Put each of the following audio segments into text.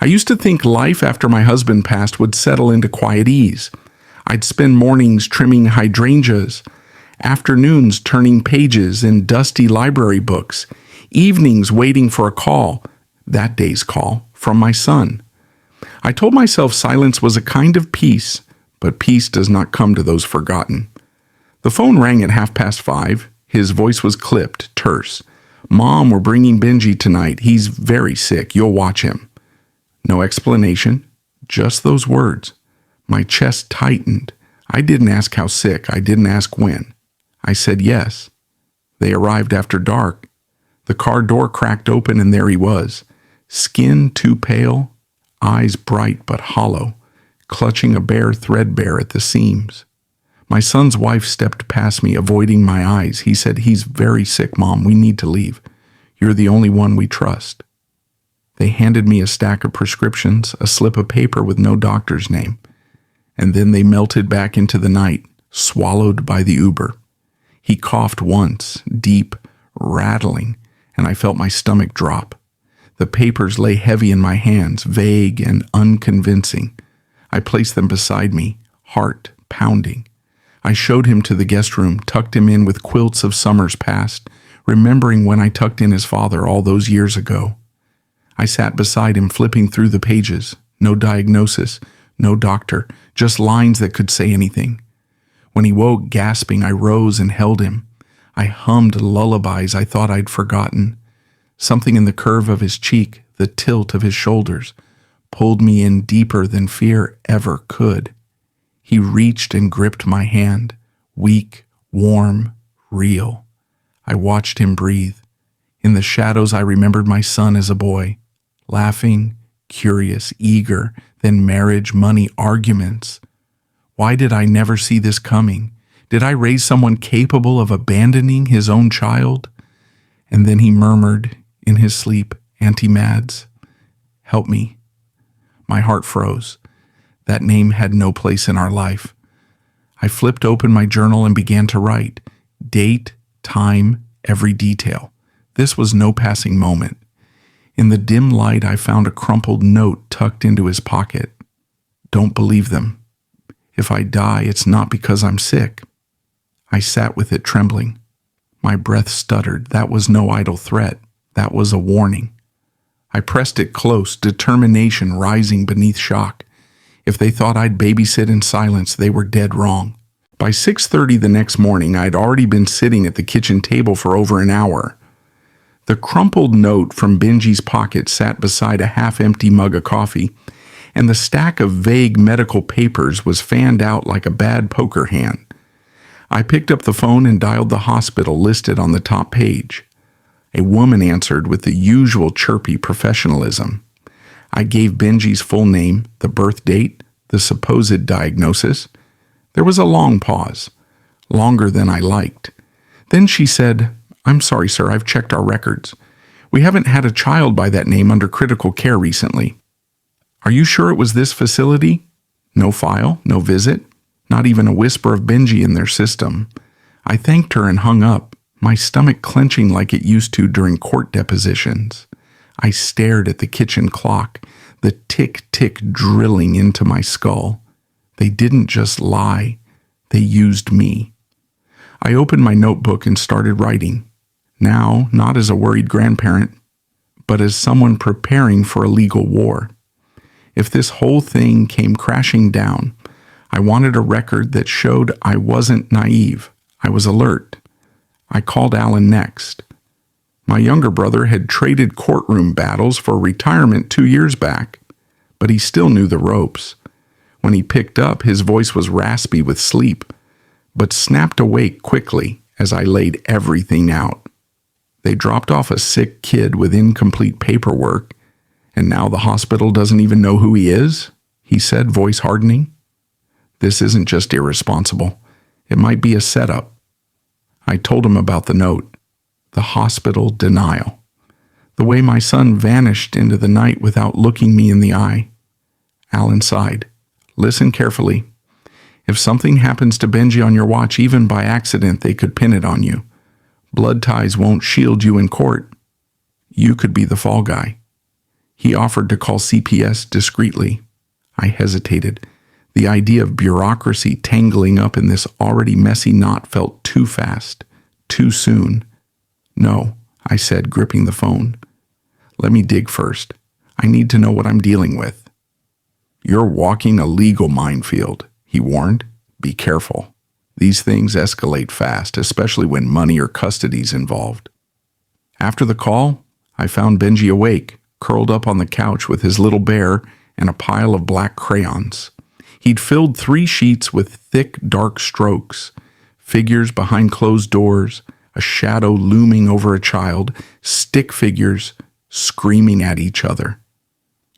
I used to think life after my husband passed would settle into quiet ease. I'd spend mornings trimming hydrangeas, afternoons turning pages in dusty library books, evenings waiting for a call, that day's call, from my son. I told myself silence was a kind of peace, but peace does not come to those forgotten. The phone rang at 5:30. His voice was clipped, terse. "Mom, we're bringing Benji tonight. He's very sick. You'll watch him." No explanation, just those words. My chest tightened. I didn't ask how sick. I didn't ask when. I said yes. They arrived after dark. The car door cracked open and there he was. Skin too pale, eyes bright but hollow, clutching a bear threadbare at the seams. My son's wife stepped past me, avoiding my eyes. He said, "He's very sick, Mom. We need to leave. You're the only one we trust." They handed me a stack of prescriptions, a slip of paper with no doctor's name. And then they melted back into the night, swallowed by the Uber. He coughed once, deep, rattling, and I felt my stomach drop. The papers lay heavy in my hands, vague and unconvincing. I placed them beside me, heart pounding. I showed him to the guest room, tucked him in with quilts of summers past, remembering when I tucked in his father all those years ago. I sat beside him, flipping through the pages. No diagnosis, no doctor, just lines that could say anything. When he woke, gasping, I rose and held him. I hummed lullabies I thought I'd forgotten. Something in the curve of his cheek, the tilt of his shoulders, pulled me in deeper than fear ever could. He reached and gripped my hand, weak, warm, real. I watched him breathe. In the shadows, I remembered my son as a boy, laughing, curious, eager, then marriage, money, arguments. Why did I never see this coming? Did I raise someone capable of abandoning his own child? And then he murmured in his sleep, "Auntie Mads, help me." My heart froze. That name had no place in our life. I flipped open my journal and began to write. Date, time, every detail. This was no passing moment. In the dim light, I found a crumpled note tucked into his pocket. "Don't believe them. If I die, it's not because I'm sick." I sat with it, trembling. My breath stuttered. That was no idle threat. That was a warning. I pressed it close, determination rising beneath shock. If they thought I'd babysit in silence, they were dead wrong. By 6:30 the next morning, I'd already been sitting at the kitchen table for over an hour. The crumpled note from Benji's pocket sat beside a half-empty mug of coffee, and the stack of vague medical papers was fanned out like a bad poker hand. I picked up the phone and dialed the hospital listed on the top page. A woman answered with the usual chirpy professionalism. I gave Benji's full name, the birth date, the supposed diagnosis. There was a long pause, longer than I liked. Then she said, "I'm sorry, sir, I've checked our records. We haven't had a child by that name under critical care recently." "Are you sure it was this facility?" No file, no visit, not even a whisper of Benji in their system. I thanked her and hung up, my stomach clenching like it used to during court depositions. I stared at the kitchen clock, the tick-tick drilling into my skull. They didn't just lie, they used me. I opened my notebook and started writing. Now, not as a worried grandparent, but as someone preparing for a legal war. If this whole thing came crashing down, I wanted a record that showed I wasn't naive. I was alert. I called Alan next. My younger brother had traded courtroom battles for retirement 2 years back, but he still knew the ropes. When he picked up, his voice was raspy with sleep, but snapped awake quickly as I laid everything out. They dropped off a sick kid with incomplete paperwork, and now the hospital doesn't even know who he is, he said, voice hardening. This isn't just irresponsible. It might be a setup. I told him about the note. The hospital denial. The way my son vanished into the night without looking me in the eye. Alan sighed. Listen carefully. If something happens to Benji on your watch, even by accident, they could pin it on you. Blood ties won't shield you in court. You could be the fall guy. He offered to call CPS discreetly. I hesitated. The idea of bureaucracy tangling up in this already messy knot felt too fast, too soon. No, I said, gripping the phone. Let me dig first. I need to know what I'm dealing with. You're walking a legal minefield, he warned. Be careful. These things escalate fast, especially when money or custody's involved. After the call, I found Benji awake, curled up on the couch with his little bear and a pile of black crayons. He'd filled 3 sheets with thick, dark strokes, figures behind closed doors, a shadow looming over a child, stick figures screaming at each other.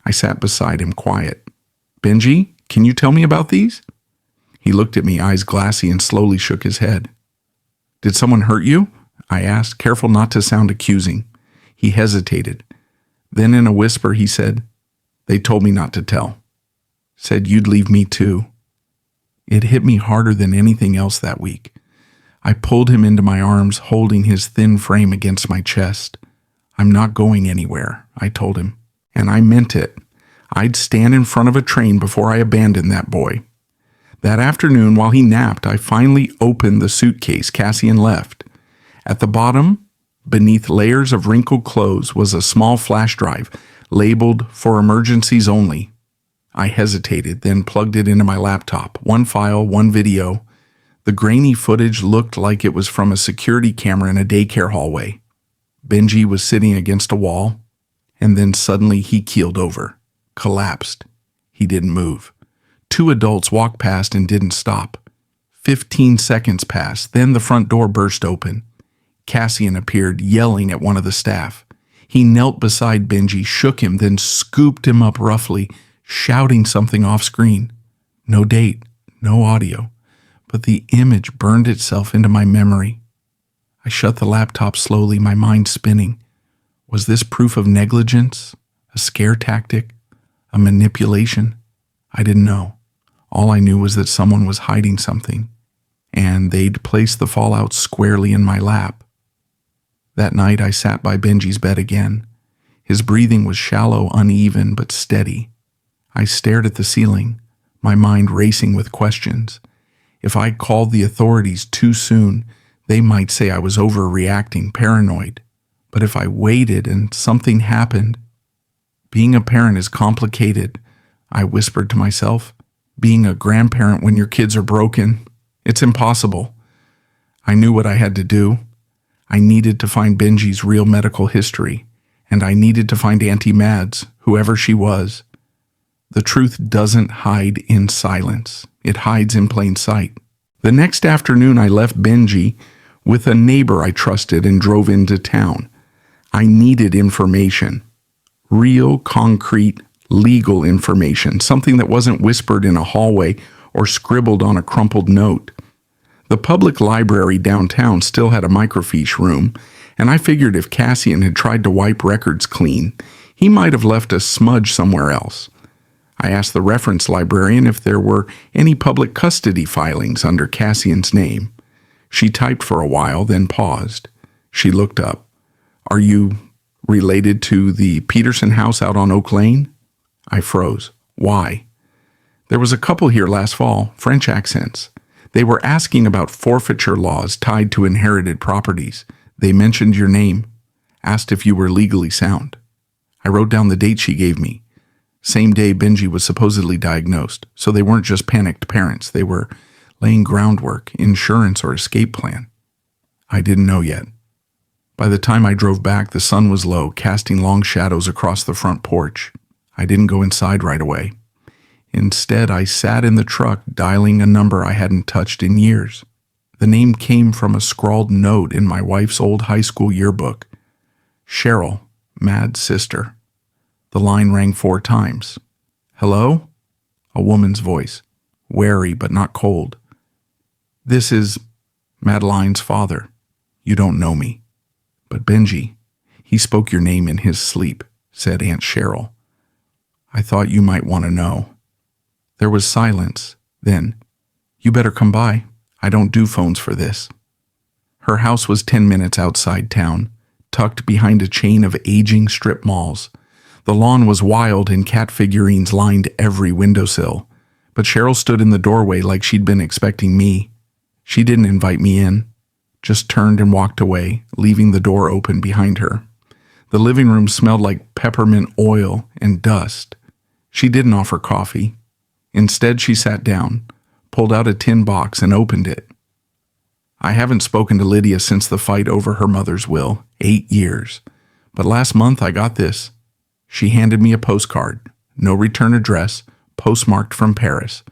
I sat beside him, quiet. Benji, can you tell me about these? He looked at me, eyes glassy, and slowly shook his head. Did someone hurt you? I asked, careful not to sound accusing. He hesitated. Then in a whisper he said, They told me not to tell. Said you'd leave me too. It hit me harder than anything else that week. I pulled him into my arms, holding his thin frame against my chest. I'm not going anywhere, I told him. And I meant it. I'd stand in front of a train before I abandoned that boy. That afternoon, while he napped, I finally opened the suitcase Cassian left. At the bottom, beneath layers of wrinkled clothes, was a small flash drive, labeled for emergencies only. I hesitated, then plugged it into my laptop. 1 file, 1 video. The grainy footage looked like it was from a security camera in a daycare hallway. Benji was sitting against a wall, and then suddenly he keeled over, collapsed. He didn't move. 2 adults walked past and didn't stop. 15 seconds passed, then the front door burst open. Cassian appeared, yelling at one of the staff. He knelt beside Benji, shook him, then scooped him up roughly, shouting something off screen. No date, no audio, but the image burned itself into my memory. I shut the laptop slowly, my mind spinning. Was this proof of negligence? A scare tactic? A manipulation? I didn't know. All I knew was that someone was hiding something, and they'd placed the fallout squarely in my lap. That night I sat by Benji's bed again. His breathing was shallow, uneven, but steady. I stared at the ceiling, my mind racing with questions. If I called the authorities too soon, they might say I was overreacting, paranoid. But if I waited and something happened... Being a parent is complicated, I whispered to myself. Being a grandparent when your kids are broken, it's impossible. I knew what I had to do. I needed to find Benji's real medical history, and I needed to find Auntie Mads, whoever she was. The truth doesn't hide in silence. It hides in plain sight. The next afternoon, I left Benji with a neighbor I trusted and drove into town. I needed information. Real, concrete, legal information. Something that wasn't whispered in a hallway or scribbled on a crumpled note. The public library downtown still had a microfiche room, and I figured if Cassian had tried to wipe records clean, he might have left a smudge somewhere else. I asked the reference librarian if there were any public custody filings under Cassian's name. She typed for a while, then paused. She looked up. Are you related to the Peterson house out on Oak Lane? I froze. Why? There was a couple here last fall, French accents. They were asking about forfeiture laws tied to inherited properties. They mentioned your name, asked if you were legally sound. I wrote down the date she gave me. Same day Benji was supposedly diagnosed, so they weren't just panicked parents. They were laying groundwork, insurance, or escape plan. I didn't know yet. By the time I drove back, the sun was low, casting long shadows across the front porch. I didn't go inside right away. Instead, I sat in the truck, dialing a number I hadn't touched in years. The name came from a scrawled note in my wife's old high school yearbook. Cheryl, Mad's sister. The line rang 4 times. Hello? A woman's voice, wary but not cold. This is Madeline's father. You don't know me. But Benji, he spoke your name in his sleep, said Aunt Cheryl. I thought you might want to know. There was silence. Then, you better come by. I don't do phones for this. Her house was 10 minutes outside town, tucked behind a chain of aging strip malls. The lawn was wild and cat figurines lined every windowsill, but Cheryl stood in the doorway like she'd been expecting me. She didn't invite me in, just turned and walked away, leaving the door open behind her. The living room smelled like peppermint oil and dust. She didn't offer coffee. Instead, she sat down, pulled out a tin box, and opened it. I haven't spoken to Lydia since the fight over her mother's will, 8 years. But last month I got this. She handed me a postcard, no return address, postmarked from Paris.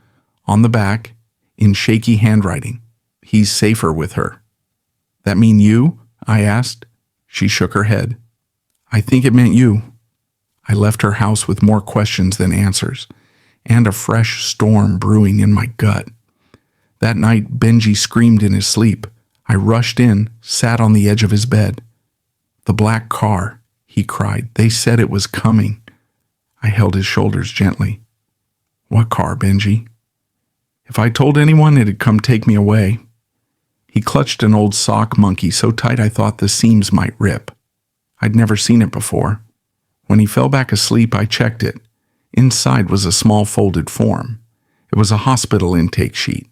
On the back, in shaky handwriting, "He's safer with her." "That mean you?" I asked. She shook her head. "I think it meant you." I left her house with more questions than answers, and a fresh storm brewing in my gut. That night, Benji screamed in his sleep. I rushed in, sat on the edge of his bed. "The black car," he cried. "They said it was coming." I held his shoulders gently. "What car, Benji?" "If I told anyone, it'd come take me away." He clutched an old sock monkey so tight I thought the seams might rip. I'd never seen it before. When he fell back asleep, I checked it. Inside was a small folded form. It was a hospital intake sheet.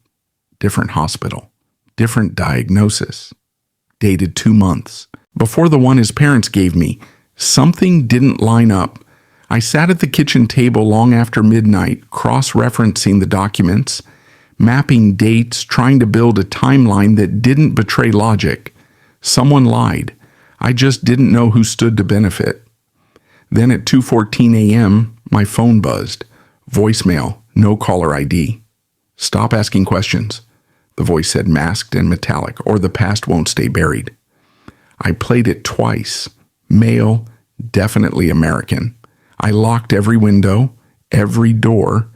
Different hospital. Different diagnosis. Dated 2 months. Before the one his parents gave me. Something didn't line up. I sat at the kitchen table long after midnight, cross-referencing the documents, mapping dates, trying to build a timeline that didn't betray logic. Someone lied. I just didn't know who stood to benefit. Then at 2:14 a.m., my phone buzzed. Voicemail, no caller ID. "Stop asking questions," the voice said, masked and metallic, "or the past won't stay buried." I played it twice. Male, definitely American. I locked every window, every door,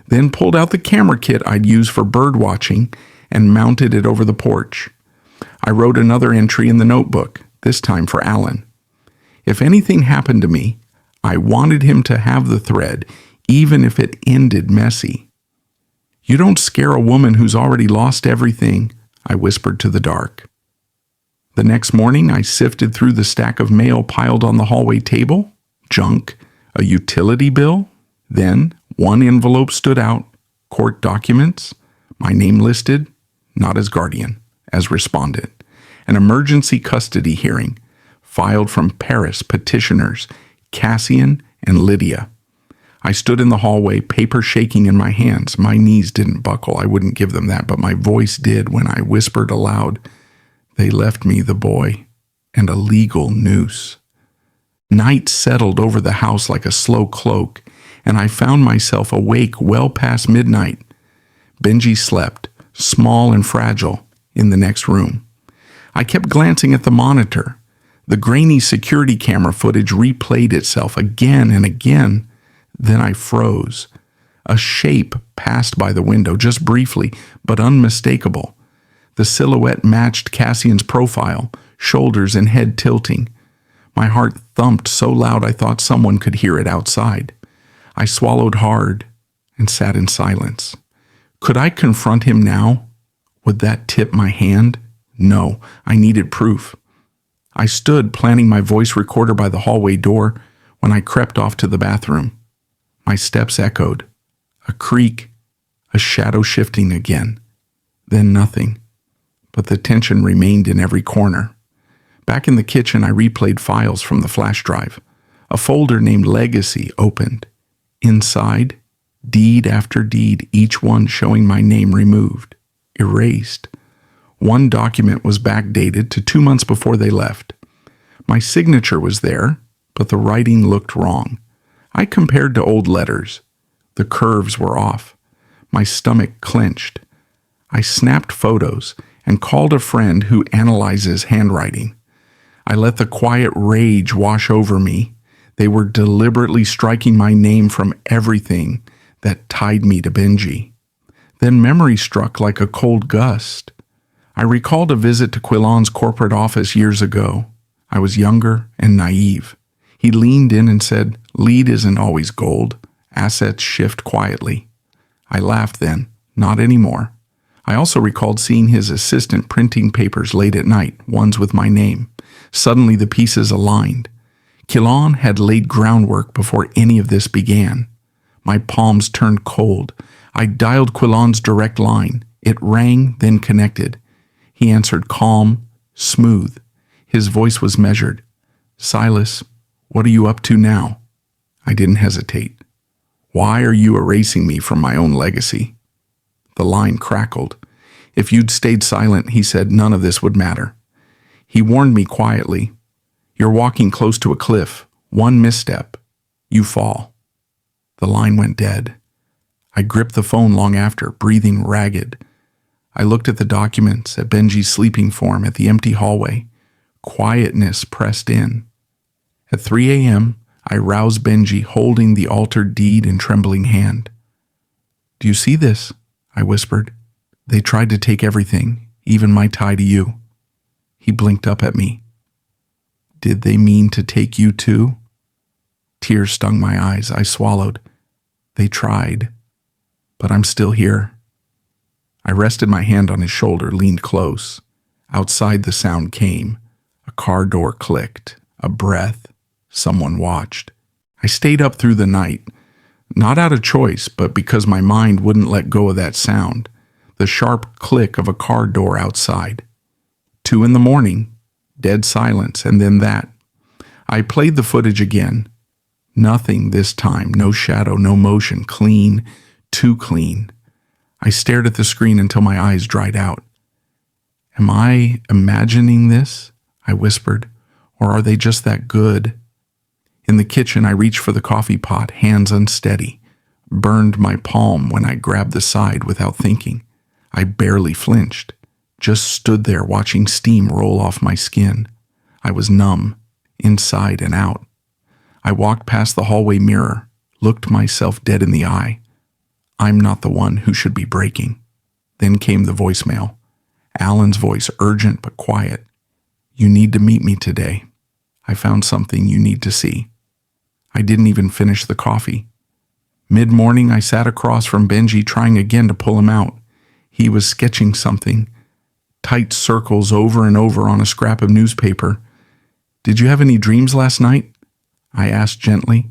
then pulled out the camera kit I'd use for bird watching and mounted it over the porch. I wrote another entry in the notebook, this time for Alan. If anything happened to me, I wanted him to have the thread, even if it ended messy. "You don't scare a woman who's already lost everything," I whispered to the dark. The next morning, I sifted through the stack of mail piled on the hallway table. Junk, a utility bill. Then, one envelope stood out. Court documents. My name listed, not as guardian, as respondent. An emergency custody hearing, filed from Paris petitioners, Cassian and Lydia. I stood in the hallway, paper shaking in my hands. My knees didn't buckle, I wouldn't give them that, but my voice did when I whispered aloud, "They left me the boy and a legal noose." Night settled over the house like a slow cloak, and I found myself awake well past midnight. Benji slept, small and fragile, in the next room. I kept glancing at the monitor. The grainy security camera footage replayed itself again and again. Then I froze. A shape passed by the window, just briefly, but unmistakable. The silhouette matched Cassian's profile, shoulders and head tilting. My heart thumped so loud I thought someone could hear it outside. I swallowed hard and sat in silence. Could I confront him now? Would that tip my hand? No, I needed proof. I stood, planting my voice recorder by the hallway door, when I crept off to the bathroom. My steps echoed. A creak, a shadow shifting again. Then nothing. But the tension remained in every corner. Back in the kitchen, I replayed files from the flash drive. A folder named Legacy opened. Inside, deed after deed, each one showing my name removed, erased. One document was backdated to 2 months before they left. My signature was there, but the writing looked wrong. I compared to old letters. The curves were off. My stomach clenched. I snapped photos and called a friend who analyzes handwriting. I let the quiet rage wash over me. They were deliberately striking my name from everything that tied me to Benji. Then memory struck like a cold gust. I recalled a visit to Quillan's corporate office years ago. I was younger and naive. He leaned in and said, "Lead isn't always gold. Assets shift quietly." I laughed then. Not anymore. I also recalled seeing his assistant printing papers late at night, ones with my name. Suddenly the pieces aligned. Quillan had laid groundwork before any of this began. My palms turned cold. I dialed Quillan's direct line. It rang, then connected. He answered calm, smooth. His voice was measured. "Silas, what are you up to now?" I didn't hesitate. "Why are you erasing me from my own legacy?" The line crackled. "If you'd stayed silent," he said, "none of this would matter." He warned me quietly. "You're walking close to a cliff. One misstep. You fall." The line went dead. I gripped the phone long after, breathing ragged. I looked at the documents, at Benji's sleeping form, at the empty hallway. Quietness pressed in. At 3 a.m., I roused Benji, holding the altered deed in trembling hand. "Do you see this?" I whispered. "They tried to take everything, even my tie to you." He blinked up at me. "Did they mean to take you too?" Tears stung my eyes. I swallowed. "They tried, but I'm still here." I rested my hand on his shoulder, leaned close. Outside the sound came. A car door clicked. A breath. Someone watched. I stayed up through the night, not out of choice, but because my mind wouldn't let go of that sound, the sharp click of a car door outside. 2 in the morning, dead silence, and then that. I played the footage again. Nothing this time, no shadow, no motion, clean, too clean. I stared at the screen until my eyes dried out. "Am I imagining this?" I whispered. "Or are they just that good?" In the kitchen, I reached for the coffee pot, hands unsteady. Burned my palm when I grabbed the side without thinking. I barely flinched. Just stood there watching steam roll off my skin. I was numb, inside and out. I walked past the hallway mirror, looked myself dead in the eye. I'm not the one who should be breaking. Then came the voicemail. Alan's voice, urgent but quiet. "You need to meet me today. I found something you need to see." I didn't even finish the coffee. Mid-morning, I sat across from Benji, trying again to pull him out. He was sketching something. Tight circles over and over on a scrap of newspaper. "Did you have any dreams last night?" I asked gently.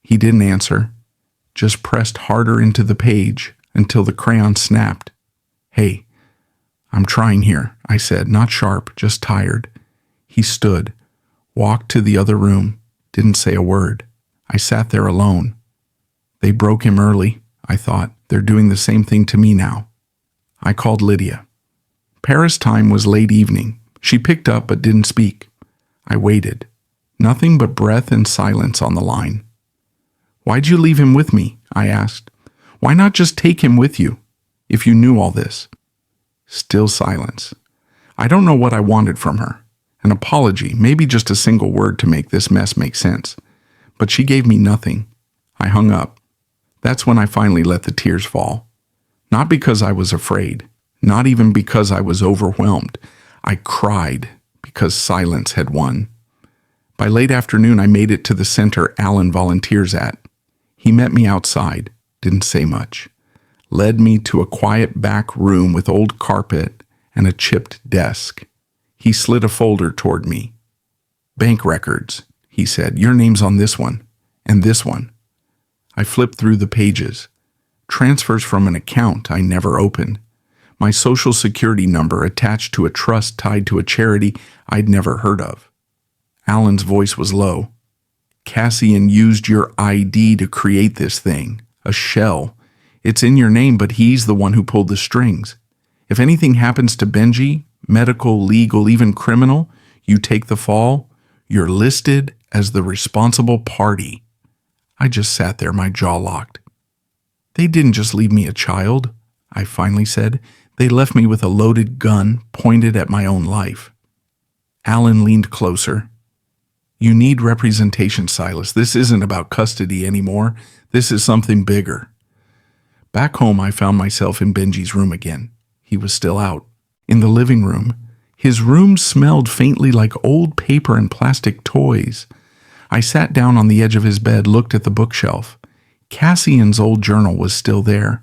He didn't answer, just pressed harder into the page until the crayon snapped. "Hey, I'm trying here," I said, not sharp, just tired. He stood, walked to the other room, didn't say a word. I sat there alone. They broke him early, I thought. They're doing the same thing to me now. I called Lydia. Paris time was late evening. She picked up but didn't speak. I waited. Nothing but breath and silence on the line. "Why'd you leave him with me?" I asked. "Why not just take him with you, if you knew all this?" Still silence. I don't know what I wanted from her. An apology, maybe just a single word to make this mess make sense. But she gave me nothing. I hung up. That's when I finally let the tears fall. Not because I was afraid, not even because I was overwhelmed. I cried because silence had won. By late afternoon, I made it to the center Alan volunteers at. He met me outside, didn't say much. Led me to a quiet back room with old carpet and a chipped desk. He slid a folder toward me. "Bank records," he said. "Your name's on this one, and this one." I flipped through the pages. Transfers from an account I never opened. My social security number attached to a trust tied to a charity I'd never heard of. Alan's voice was low. "Cassian used your ID to create this thing, a shell. It's in your name, but he's the one who pulled the strings. If anything happens to Benji, medical, legal, even criminal, you take the fall, you're listed as the responsible party." I just sat there, my jaw locked. "They didn't just leave me a child," I finally said. "They left me with a loaded gun pointed at my own life." Alan leaned closer. "You need representation, Silas. This isn't about custody anymore. This is something bigger." Back home, I found myself in Benji's room again. He was still out. In the living room, his room smelled faintly like old paper and plastic toys. I sat down on the edge of his bed, looked at the bookshelf. Cassian's old journal was still there.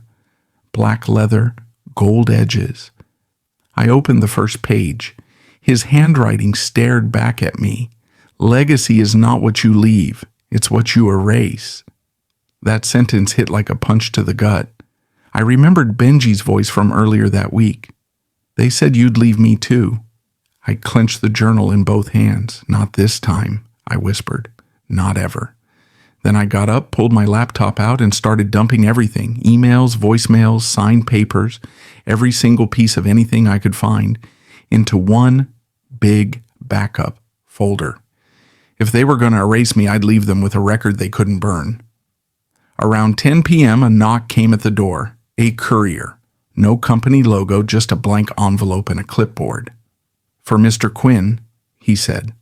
Black leather, gold edges. I opened the first page. His handwriting stared back at me, Legacy is not what you leave, it's what you erase. That sentence hit like a punch to the gut. I remembered Benji's voice from earlier that week. They said you'd leave me too. I clenched the journal in both hands. Not this time, I whispered. Not ever. Then I got up, pulled my laptop out, and started dumping everything. Emails, voicemails, signed papers, every single piece of anything I could find, into one big backup folder. If they were going to erase me, I'd leave them with a record they couldn't burn. Around 10 p.m., a knock came at the door. A courier. No company logo, just a blank envelope and a clipboard. For Mr. Quinn, he said.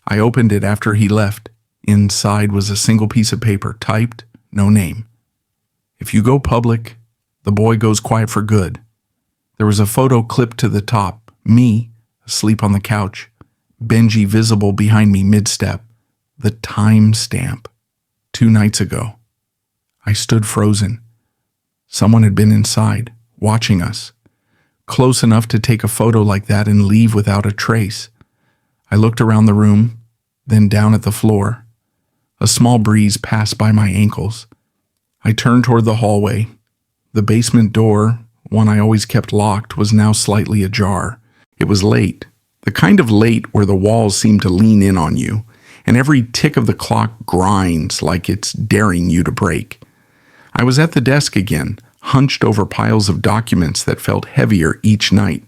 I opened it after he left. Inside was a single piece of paper, typed, no name. If you go public, the boy goes quiet for good. There was a photo clipped to the top. Me, asleep on the couch. Benji visible behind me mid-step. The time stamp. 2 nights ago. I stood frozen. Someone had been inside, watching us. Close enough to take a photo like that and leave without a trace. I looked around the room, then down at the floor. A small breeze passed by my ankles. I turned toward the hallway. The basement door, one I always kept locked, was now slightly ajar. It was late, the kind of late where the walls seem to lean in on you, and every tick of the clock grinds like it's daring you to break. I was at the desk again, hunched over piles of documents that felt heavier each night.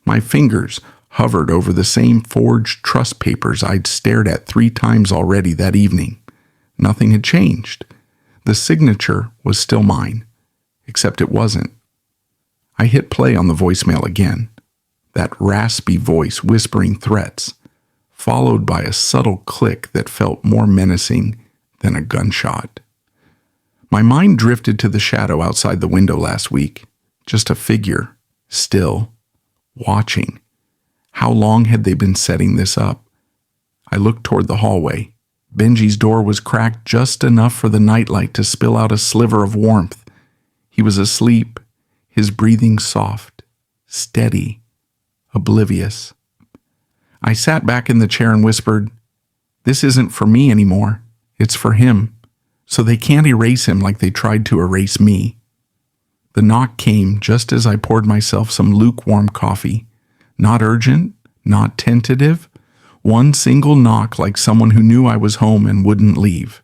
My fingers hovered over the same forged trust papers I'd stared at 3 times already that evening. Nothing had changed. The signature was still mine, except it wasn't. I hit play on the voicemail again, that raspy voice whispering threats, followed by a subtle click that felt more menacing than a gunshot. My mind drifted to the shadow outside the window last week, just a figure, still, watching. How long had they been setting this up? I looked toward the hallway. Benji's door was cracked just enough for the nightlight to spill out a sliver of warmth. He was asleep, his breathing soft, steady, oblivious. I sat back in the chair and whispered, "This isn't for me anymore. It's for him. So they can't erase him like they tried to erase me." The knock came just as I poured myself some lukewarm coffee. Not urgent, not tentative. One single knock like someone who knew I was home and wouldn't leave.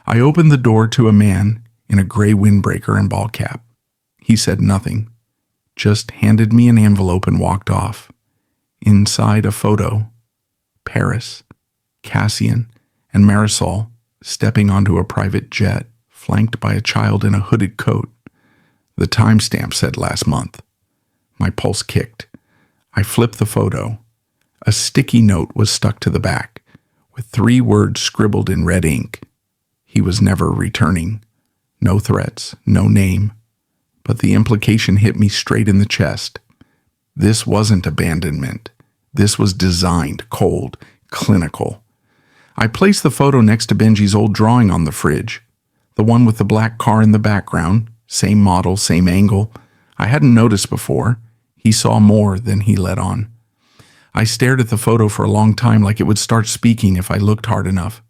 I opened the door to a man in a gray windbreaker and ball cap. He said nothing, just handed me an envelope and walked off. Inside a photo. Paris, Cassian, and Marisol stepping onto a private jet, flanked by a child in a hooded coat. The timestamp said last month. My pulse kicked. I flipped the photo. A sticky note was stuck to the back, with 3 words scribbled in red ink. He was never returning. No threats, no name. But the implication hit me straight in the chest. This wasn't abandonment. This was designed, cold, clinical. I placed the photo next to Benji's old drawing on the fridge. The one with the black car in the background, same model, same angle. I hadn't noticed before. He saw more than he let on. I stared at the photo for a long time like it would start speaking if I looked hard enough.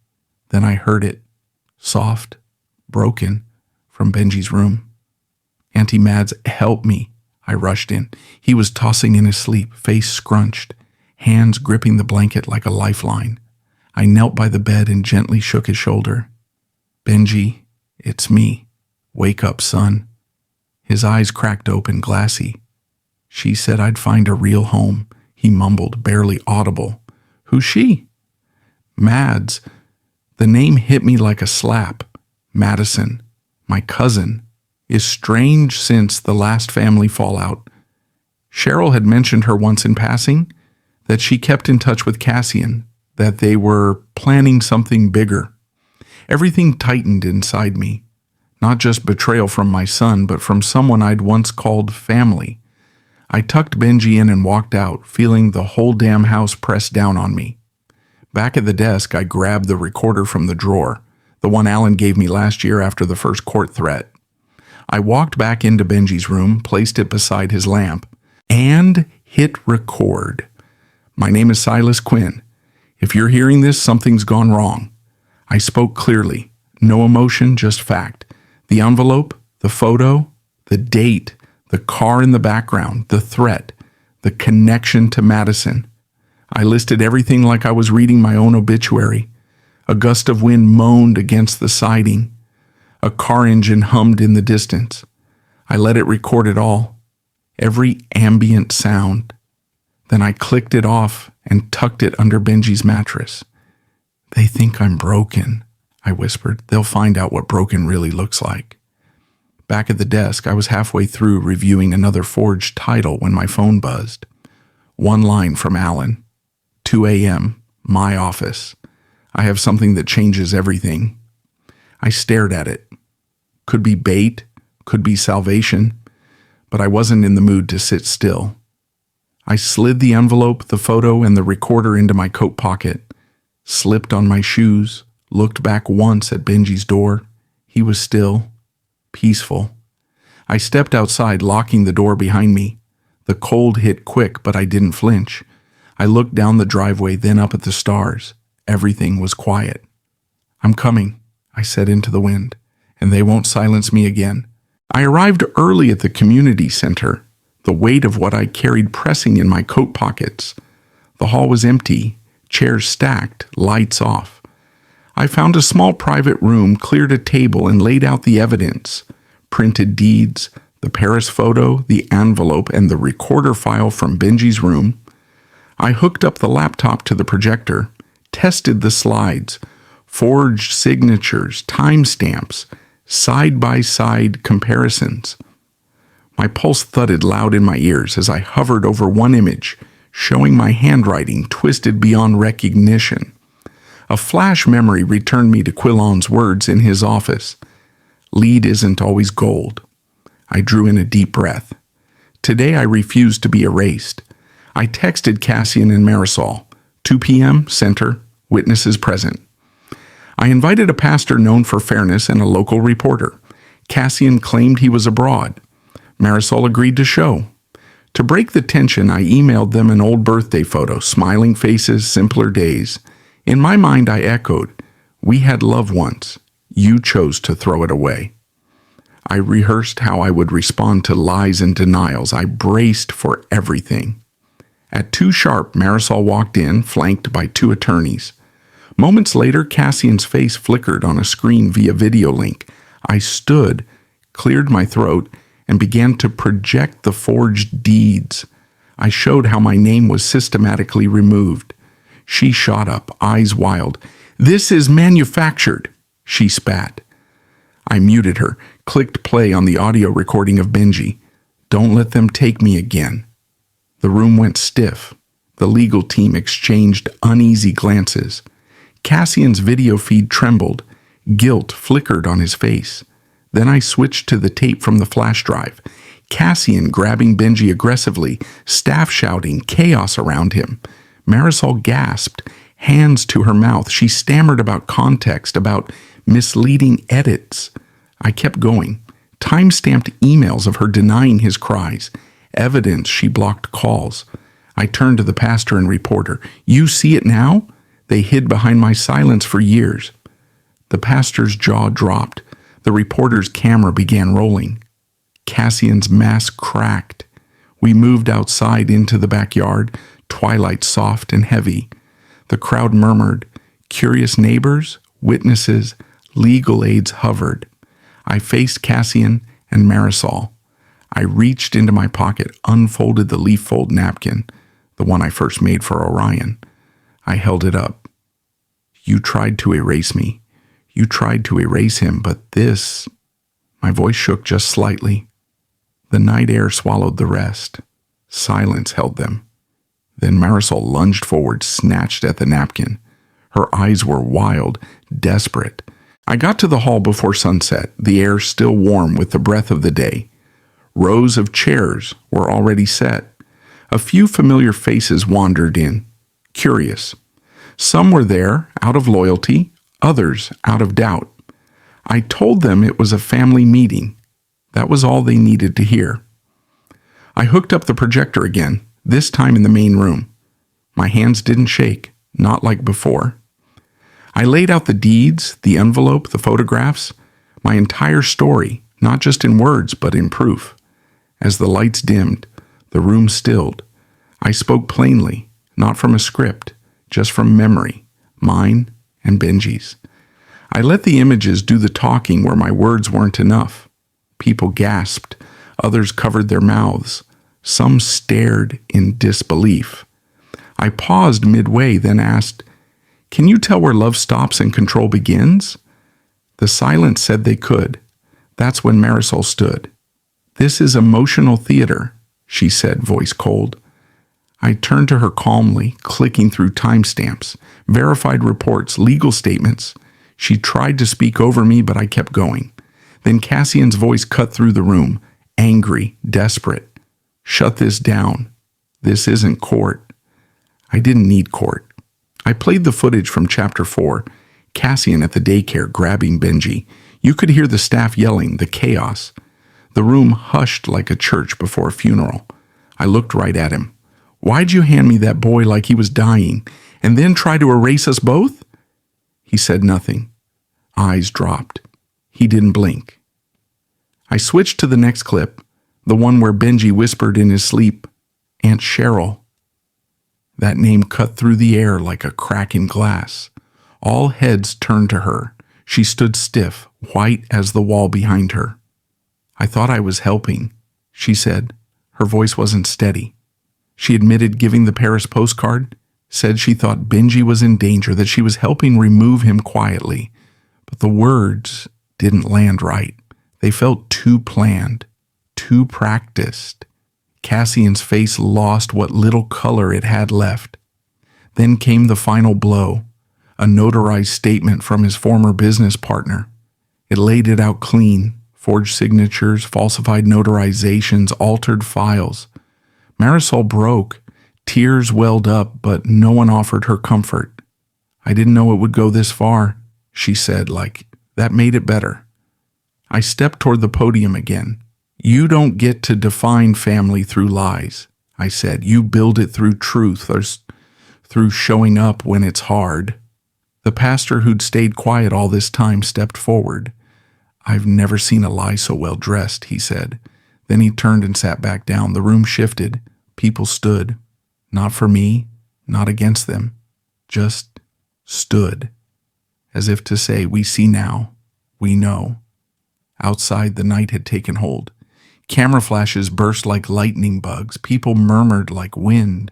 Then I heard it, soft, broken, from Benji's room. "Auntie Mads, help me." I rushed in. He was tossing in his sleep, face scrunched, hands gripping the blanket like a lifeline. I knelt by the bed and gently shook his shoulder. "Benji, it's me. Wake up, son." His eyes cracked open, glassy. "She said I'd find a real home," he mumbled, barely audible. "Who's she?" "Mads." The name hit me like a slap. Madison, my cousin, is strange since the last family fallout. Cheryl had mentioned her once in passing, that she kept in touch with Cassian, that they were planning something bigger. Everything tightened inside me. Not just betrayal from my son, but from someone I'd once called family. I tucked Benji in and walked out, feeling the whole damn house pressed down on me. Back at the desk, I grabbed the recorder from the drawer, the one Alan gave me last year after the first court threat. I walked back into Benji's room, placed it beside his lamp, and hit record. My name is Silas Quinn. If you're hearing this, something's gone wrong. I spoke clearly. No emotion, just fact. The envelope, the photo, the date, the car in the background, the threat, the connection to Madison. I listed everything like I was reading my own obituary. A gust of wind moaned against the siding. A car engine hummed in the distance. I let it record it all. Every ambient sound. Then I clicked it off and tucked it under Benji's mattress. "They think I'm broken," I whispered. "They'll find out what broken really looks like." Back at the desk, I was halfway through reviewing another forged title when my phone buzzed. One line from Alan. 2 a.m., my office. "I have something that changes everything." I stared at it. Could be bait, could be salvation, but I wasn't in the mood to sit still. I slid the envelope, the photo, and the recorder into my coat pocket, slipped on my shoes, looked back once at Benji's door. He was still, peaceful. I stepped outside, locking the door behind me. The cold hit quick, but I didn't flinch. I looked down the driveway, then up at the stars. Everything was quiet. "I'm coming," I said into the wind, "and they won't silence me again." I arrived early at the community center, the weight of what I carried pressing in my coat pockets. The hall was empty, chairs stacked, lights off. I found a small private room, cleared a table, and laid out the evidence. Printed deeds, the Paris photo, the envelope, and the recorder file from Benji's room. I hooked up the laptop to the projector, tested the slides, forged signatures, timestamps, side-by-side comparisons. My pulse thudded loud in my ears as I hovered over one image, showing my handwriting twisted beyond recognition. A flash memory returned me to Quillon's words in his office. "Lead isn't always gold." I drew in a deep breath. Today I refused to be erased. I texted Cassian and Marisol. 2 p.m., center, witnesses present. I invited a pastor known for fairness and a local reporter. Cassian claimed he was abroad. Marisol agreed to show. To break the tension, I emailed them an old birthday photo, smiling faces, simpler days. In my mind, I echoed, "We had love once. You chose to throw it away." I rehearsed how I would respond to lies and denials. I braced for everything. At 2 sharp, Marisol walked in, flanked by 2 attorneys. Moments later, Cassian's face flickered on a screen via video link. I stood, cleared my throat, and began to project the forged deeds. I showed how my name was systematically removed. She shot up, eyes wild. "This is manufactured," she spat. I muted her, clicked play on the audio recording of Benji. "Don't let them take me again." The room went stiff. The legal team exchanged uneasy glances. Cassian's video feed trembled. Guilt flickered on his face. Then I switched to the tape from the flash drive. Cassian grabbing Benji aggressively, staff shouting, chaos around him. Marisol gasped, hands to her mouth. She stammered about context, about misleading edits. I kept going. Time-stamped emails of her denying his cries. Evidence she blocked calls. I turned to the pastor and reporter. "You see it now?" They hid behind my silence for years. The pastor's jaw dropped. The reporter's camera began rolling. Cassian's mask cracked. We moved outside into the backyard, twilight soft and heavy. The crowd murmured. Curious neighbors, witnesses, legal aides hovered. I faced Cassian and Marisol. I reached into my pocket, unfolded the leaf-fold napkin, the one I first made for Orion. I held it up. "You tried to erase me. You tried to erase him, but this..." My voice shook just slightly. The night air swallowed the rest. Silence held them. Then Marisol lunged forward, snatched at the napkin. Her eyes were wild, desperate. I got to the hall before sunset, the air still warm with the breath of the day. Rows of chairs were already set. A few familiar faces wandered in, curious. Some were there out of loyalty, others out of doubt. I told them it was a family meeting. That was all they needed to hear. I hooked up the projector again, this time in the main room. My hands didn't shake. not like before. I laid out the deeds, the envelope, the photographs, my entire story, not just in words, but in proof. As the lights dimmed, the room stilled. I spoke plainly, not from a script, just from memory, mine and Benji's. I let the images do the talking where my words weren't enough. People gasped, others covered their mouths, some stared in disbelief. I paused midway, then asked, "Can you tell where love stops and control begins?" The silence said they could. That's when Marisol stood. "This is emotional theater," she said, voice cold. I turned to her calmly, clicking through timestamps, verified reports, legal statements. She tried to speak over me, but I kept going. Then Cassian's voice cut through the room, angry, desperate. "Shut this down. This isn't court." I didn't need court. I played the footage from Chapter 4, Cassian at the daycare grabbing Benji. You could hear the staff yelling, the chaos. The room hushed like a church before a funeral. I looked right at him. "Why'd you hand me that boy like he was dying, and then try to erase us both?" He said nothing. Eyes dropped. He didn't blink. I switched to the next clip, the one where Benji whispered in his sleep, "Aunt Cheryl." That name cut through the air like a crack in glass. All heads turned to her. She stood stiff, white as the wall behind her. "I thought I was helping," she said. Her voice wasn't steady. She admitted giving the Paris postcard, said she thought Benji was in danger, that she was helping remove him quietly. But the words didn't land right. They felt too planned, too practiced. Cassian's face lost what little color it had left. Then came the final blow, a notarized statement from his former business partner. It laid it out clean, forged signatures, falsified notarizations, altered files. Marisol broke. Tears welled up, but no one offered her comfort. "I didn't know it would go this far," she said, like that made it better. I stepped toward the podium again. "You don't get to define family through lies," I said. "You build it through truth, or through showing up when it's hard." The pastor who'd stayed quiet all this time stepped forward. "I've never seen a lie so well dressed," he said. Then he turned and sat back down. The room shifted. People stood. Not for me, not against them. Just stood. As if to say, "We see now. We know." Outside, the night had taken hold. Camera flashes burst like lightning bugs. People murmured like wind.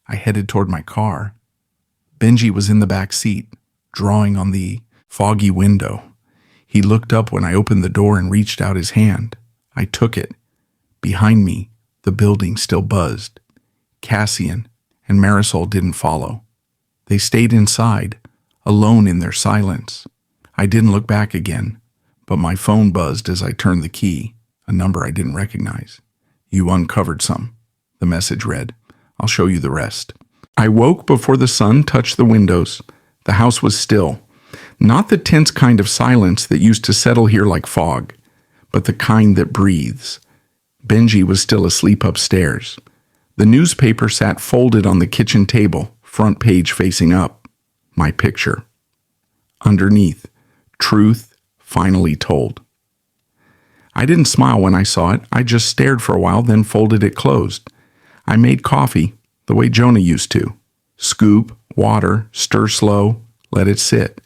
I headed toward my car. Benji was in the back seat, drawing on the foggy window. He looked up when I opened the door and reached out his hand. I took it. Behind me, the building still buzzed. Cassian and Marisol didn't follow. They stayed inside, alone in their silence. I didn't look back again, but my phone buzzed as I turned the key, a number I didn't recognize. "You uncovered some," the message read. "I'll show you the rest." I woke before the sun touched the windows. The house was still. Not the tense kind of silence that used to settle here like fog, but the kind that breathes. Benji was still asleep upstairs. The newspaper sat folded on the kitchen table, front page facing up. My picture. Underneath, truth finally told. I didn't smile when I saw it. I just stared for a while, then folded it closed. I made coffee, the way Jonah used to. Scoop, water, stir slow, let it sit.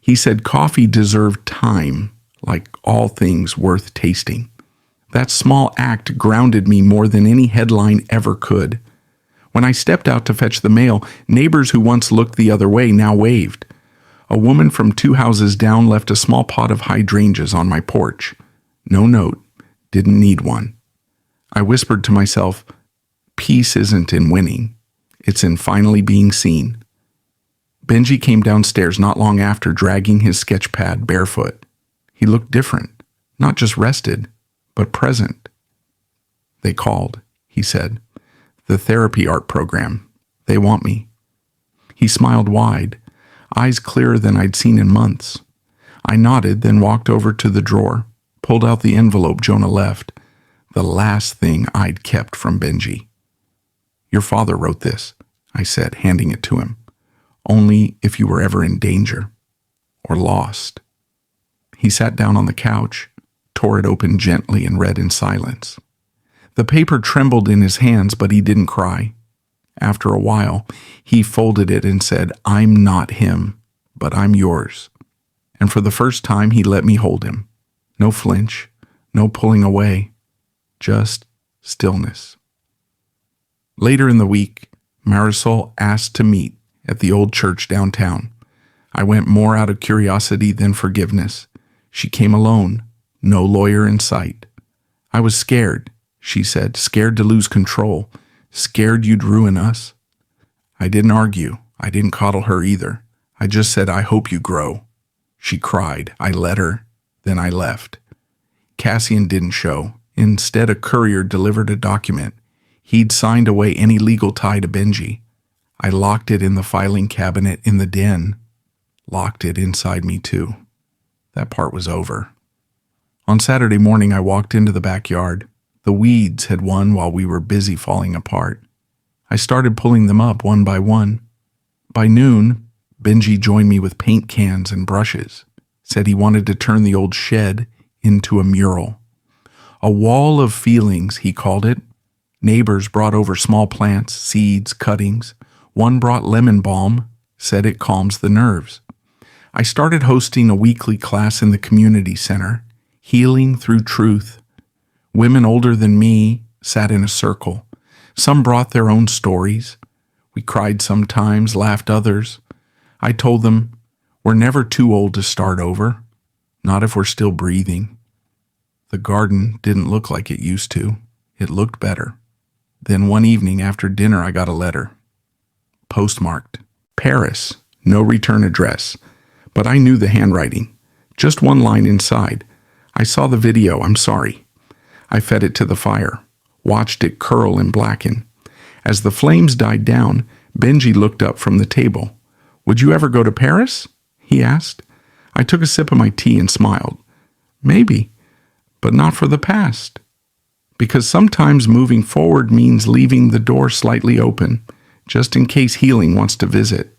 He said coffee deserved time, like all things worth tasting. That small act grounded me more than any headline ever could. When I stepped out to fetch the mail, neighbors who once looked the other way now waved. A woman from 2 houses down left a small pot of hydrangeas on my porch. No note, didn't need one. I whispered to myself, peace isn't in winning, it's in finally being seen. Benji came downstairs not long after, dragging his sketch pad barefoot. He looked different, not just rested, but present. "They called," he said. "The therapy art program. They want me." He smiled wide, eyes clearer than I'd seen in months. I nodded, then walked over to the drawer, pulled out the envelope Jonah left, the last thing I'd kept from Benji. "Your father wrote this," I said, handing it to him. only if you were ever in danger or lost. He sat down on the couch, tore it open gently, and read in silence. The paper trembled in his hands, but he didn't cry. After a while, he folded it and said, "I'm not him, but I'm yours." And for the first time, he let me hold him. No flinch, no pulling away, just stillness. Later in the week, Marisol asked to meet at the old church downtown. I went more out of curiosity than forgiveness. She came alone, no lawyer in sight. "I was scared," she said, "scared to lose control, scared you'd ruin us." I didn't argue. I didn't coddle her either. I just said, "I hope you grow." She cried. I let her. Then I left. Cassian didn't show. Instead, a courier delivered a document. He'd signed away any legal tie to Benji. I locked it in the filing cabinet in the den. Locked it inside me too. That part was over. On Saturday morning, I walked into the backyard. The weeds had won while we were busy falling apart. I started pulling them up one by one. By noon, Benji joined me with paint cans and brushes. Said he wanted to turn the old shed into a mural. A wall of feelings, he called it. Neighbors brought over small plants, seeds, cuttings. One brought lemon balm, said it calms the nerves. I started hosting a weekly class in the community center, Healing Through Truth. Women older than me sat in a circle. Some brought their own stories. We cried sometimes, laughed others. I told them, we're never too old to start over, not if we're still breathing. The garden didn't look like it used to. It looked better. Then one evening after dinner, I got a letter. Postmarked. Paris. No return address. But I knew the handwriting. Just one line inside. I saw the video. I'm sorry. I fed it to the fire. Watched it curl and blacken. As the flames died down, Benji looked up from the table. Would you ever go to Paris? He asked. I took a sip of my tea and smiled. Maybe, but not for the past. Because sometimes moving forward means leaving the door slightly open, just in case healing wants to visit.